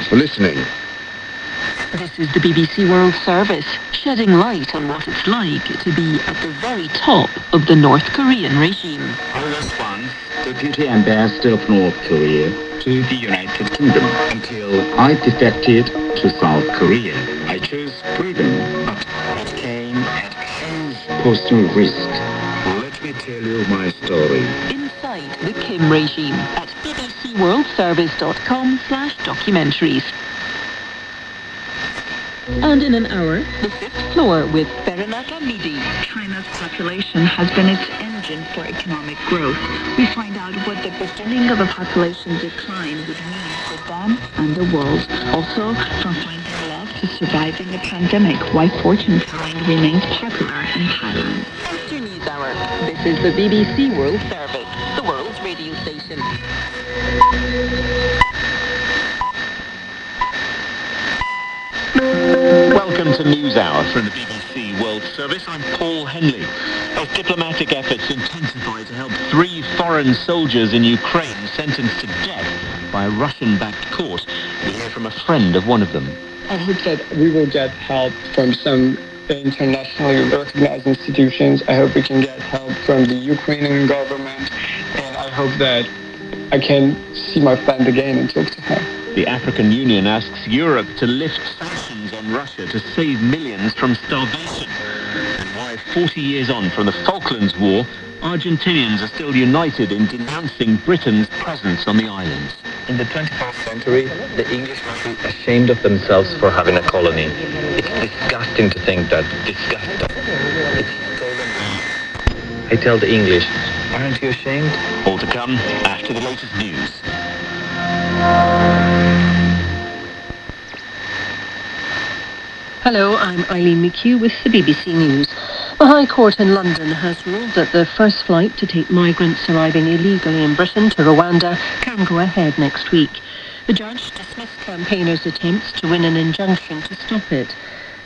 Thanks for listening. This is the BBC World Service, shedding light on what it's like to be at the very top of the North Korean regime. I was once Deputy Ambassador of North Korea to the United Kingdom until I defected to South Korea. I chose freedom, but it came at huge personal risk. Let me tell you my story. Inside the Kim regime at bbcworldservice.com/documentaries. And in an hour, the fifth floor with Berenaka Midi. China's population has been its engine for economic growth. We find out what the beginning of a population decline would mean for them and the world. Also, from finding love to surviving a pandemic, why fortune telling remains popular in Thailand. After News Hour, this is the BBC World Service, the world's radio station. Welcome to News Hour from the BBC World Service. I'm Paul Henley. As diplomatic efforts intensify to help 3 foreign soldiers in Ukraine sentenced to death by a Russian-backed court, we hear from a friend of one of them. I hope that we will get help from some internationally recognized institutions. I hope we can get help from the Ukrainian government, and I hope that I can see my friend again and talk to him. The African Union asks Europe to lift sanctions on Russia to save millions from starvation. And why 40 years on from the Falklands War, Argentinians are still united in denouncing Britain's presence on the islands. In the 21st century, the English must be ashamed of themselves for having a colony. It's disgusting to think that. Disgusting. It's stolen. I tell the English, aren't you ashamed? All to come after the latest news. Hello, I'm Eileen McHugh with the BBC News. The High Court in London has ruled that the first flight to take migrants arriving illegally in Britain to Rwanda can go ahead next week. The judge dismissed campaigners' attempts to win an injunction to stop it.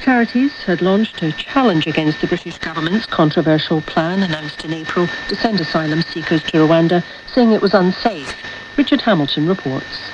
Charities had launched a challenge against the British government's controversial plan announced in April to send asylum seekers to Rwanda, saying it was unsafe. Richard Hamilton reports.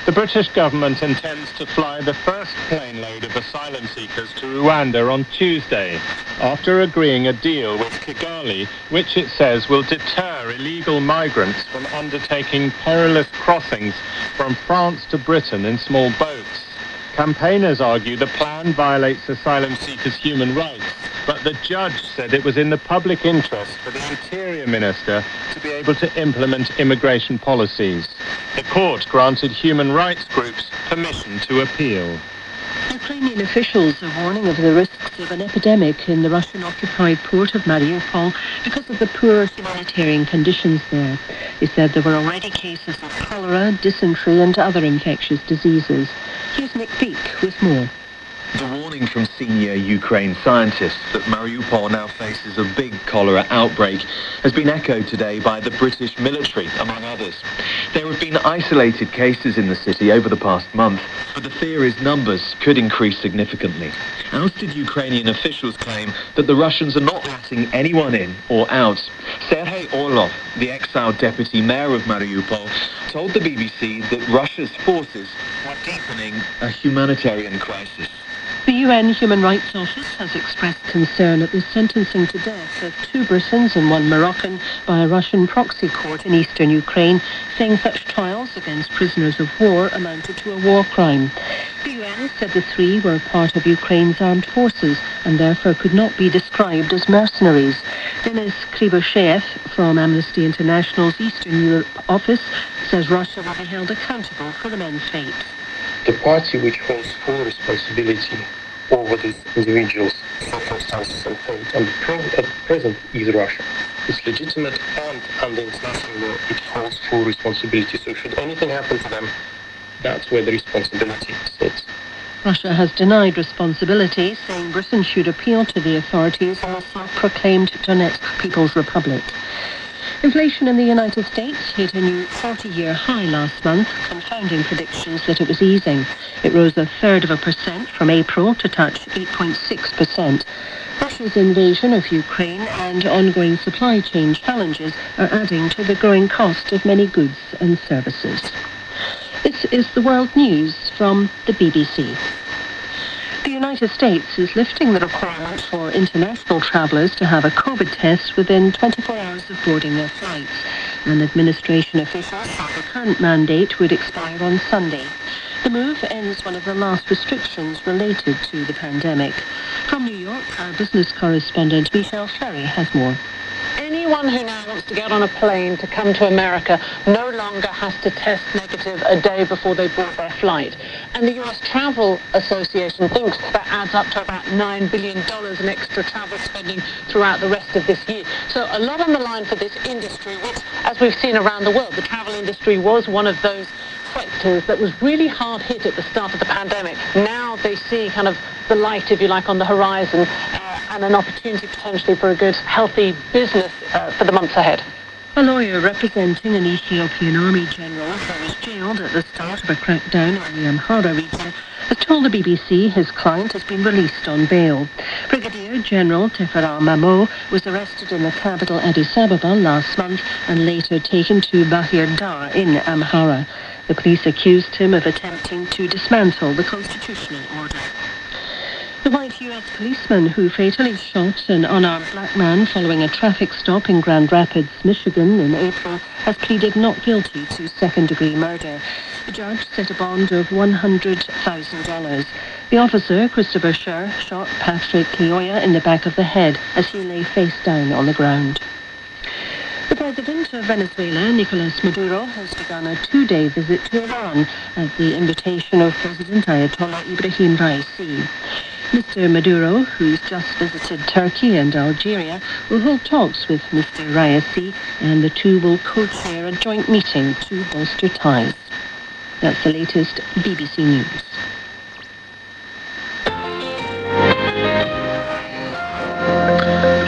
The British government intends to fly the first plane load of asylum seekers to Rwanda on Tuesday, after agreeing a deal with Kigali, which it says will deter illegal migrants from undertaking perilous crossings from France to Britain in small boats. Campaigners argue the plan violates asylum seekers' human rights, but the judge said it was in the public interest for the Interior Minister to be able to implement immigration policies. The court granted human rights groups permission to appeal. Ukrainian officials are warning of the risks of an epidemic in the Russian-occupied port of Mariupol because of the poor humanitarian conditions there. They said there were already cases of cholera, dysentery and other infectious diseases. Here's Nick Peake with more. The warning from senior Ukraine scientists that Mariupol now faces a big cholera outbreak has been echoed today by the British military, among others. There have been isolated cases in the city over the past month, but the fear is numbers could increase significantly. Ousted Ukrainian officials claim that the Russians are not letting anyone in or out. Sergei Orlov, the exiled deputy mayor of Mariupol, told the BBC that Russia's forces were deepening a humanitarian crisis. The UN Human Rights Office has expressed concern at the sentencing to death of 2 Britons and 1 Moroccan by a Russian proxy court in eastern Ukraine, saying such trials against prisoners of war amounted to a war crime. The UN said the 3 were part of Ukraine's armed forces and therefore could not be described as mercenaries. Denis Krivosheyev from Amnesty International's Eastern Europe office says Russia will be held accountable for the men's fate. The party which holds full responsibility over these individuals' circumstances and fate at present is Russia. It's legitimate and under international law it holds full responsibility. So should anything happen to them, that's where the responsibility sits. Russia has denied responsibility, saying Britain should appeal to the authorities in the self-proclaimed Donetsk People's Republic. Inflation in the United States hit a new 40-year high last month, confounding predictions that it was easing. It rose 0.33% from April to touch 8.6%. Russia's invasion of Ukraine and ongoing supply chain challenges are adding to the growing cost of many goods and services. This is the World News from the BBC. The United States is lifting the requirement for international travellers to have a COVID test within 24 hours of boarding their flights. An administration official said the current mandate would expire on Sunday. The move ends one of the last restrictions related to the pandemic. From New York, our business correspondent Michelle Ferry has more. Anyone who now wants to get on a plane to come to America no longer has to test negative a day before they board their flight. And the US Travel Association thinks that adds up to about $9 billion in extra travel spending throughout the rest of this year. So a lot on the line for this industry, which, as we've seen around the world, the travel industry was one of those sectors that was really hard hit at the start of the pandemic. Now they see kind of the light, if you like, on the horizon, and an opportunity potentially for a good, healthy business for the months ahead. A lawyer representing an Ethiopian army general who was jailed at the start of a crackdown on the Amhara region has told the BBC his client has been released on bail. Brigadier General Tefera Mamo was arrested in the capital Addis Ababa last month and later taken to Bahir Dar in Amhara. The police accused him of attempting to dismantle the constitutional order. The white U.S. policeman who fatally shot an unarmed black man following a traffic stop in Grand Rapids, Michigan in April has pleaded not guilty to second-degree murder. The judge set a bond of $100,000. The officer, Christopher Scher, shot Patrick Kioya in the back of the head as he lay face down on the ground. The president of Venezuela, Nicolas Maduro, has begun a 2-day visit to Iran at the invitation of President Ayatollah Ibrahim Raisi. Mr. Maduro, who's just visited Turkey and Algeria, will hold talks with Mr. Raisi, and the two will co-chair a joint meeting to bolster ties. That's the latest BBC News.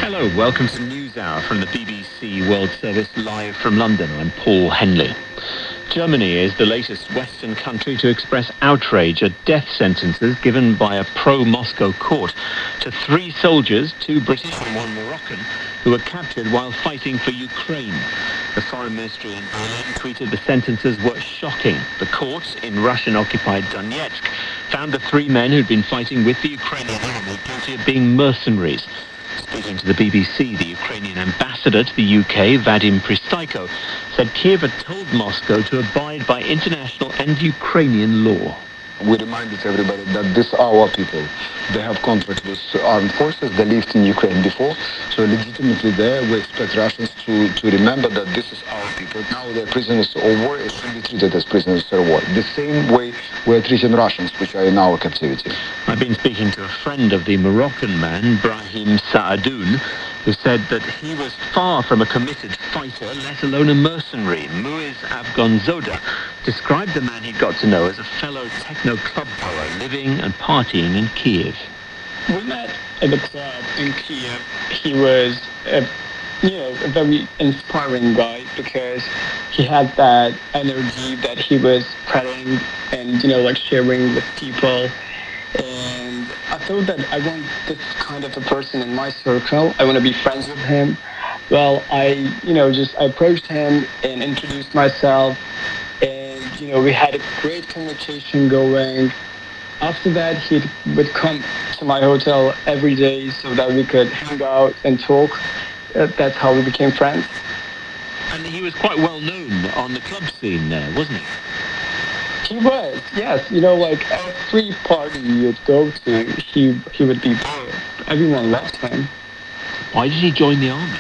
Hello, welcome to NewsHour from the BBC World Service live from London. I'm Paul Henley. Germany is the latest Western country to express outrage at death sentences given by a pro-Moscow court to 3 soldiers, 2 British and 1 Moroccan, who were captured while fighting for Ukraine. The Foreign Ministry in Berlin tweeted the sentences were shocking. The court in Russian-occupied Donetsk found the 3 men who'd been fighting with the Ukrainian army guilty of being mercenaries. Speaking to the BBC, the Ukrainian ambassador to the UK, Vadim Pristaiko, said Kiev had told Moscow to abide by international and Ukrainian law. We reminded everybody that these are our people. They have contract with armed forces. They lived in Ukraine before. So legitimately there, we expect Russians to remember that this is our people. Now they're prisoners of war. It should be treated as prisoners of war. The same way we're treating Russians, which are in our captivity. I've been speaking to a friend of the Moroccan man, Brahim Saadoun, who said that he was far from a committed fighter, let alone a mercenary. Muiz Afganzoda described the man he'd got to know as a fellow techno club goer living and partying in Kiev. We met at the club in Kiev. He was a very inspiring guy because he had that energy that he was spreading and, sharing with people. And I thought that I want this kind of a person in my circle. I want to be friends with him. Well, I approached him and introduced myself. And, we had a great communication going. After that, he would come to my hotel every day so that we could hang out and talk. That's how we became friends. And he was quite well known on the club scene there, wasn't he? He was, yes. Every party you'd go to, he would be there. Everyone loved him. Why did he join the army?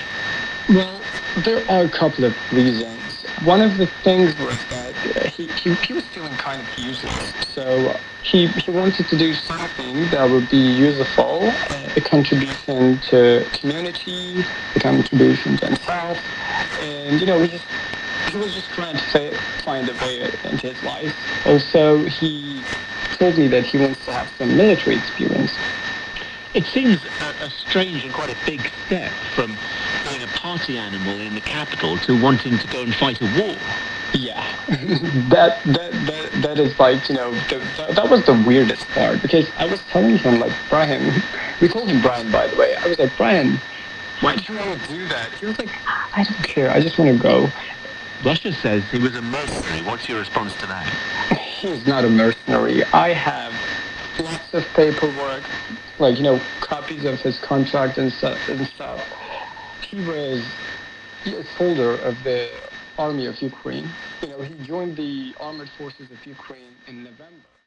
Well, there are a couple of reasons. One of the things was that he was feeling kind of useless. So he wanted to do something that would be useful, a contribution to community, a contribution to himself. And, he was just trying to find a way into his life. Also, he told me that he wants to have some military experience. It seems a strange and quite a big step from being a party animal in the capital to wanting to go and fight a war. Yeah, that is that was the weirdest part, because I was telling him, Brian, we called him Brian, by the way. I was like, Brian, why do you want to do that? He was like, I don't care, I just want to go. Russia says he was a mercenary. What's your response to that? he's not a mercenary. I have lots of paperwork, like, copies of his contract and stuff. He was a soldier of the army of Ukraine. He joined the armed forces of Ukraine in November.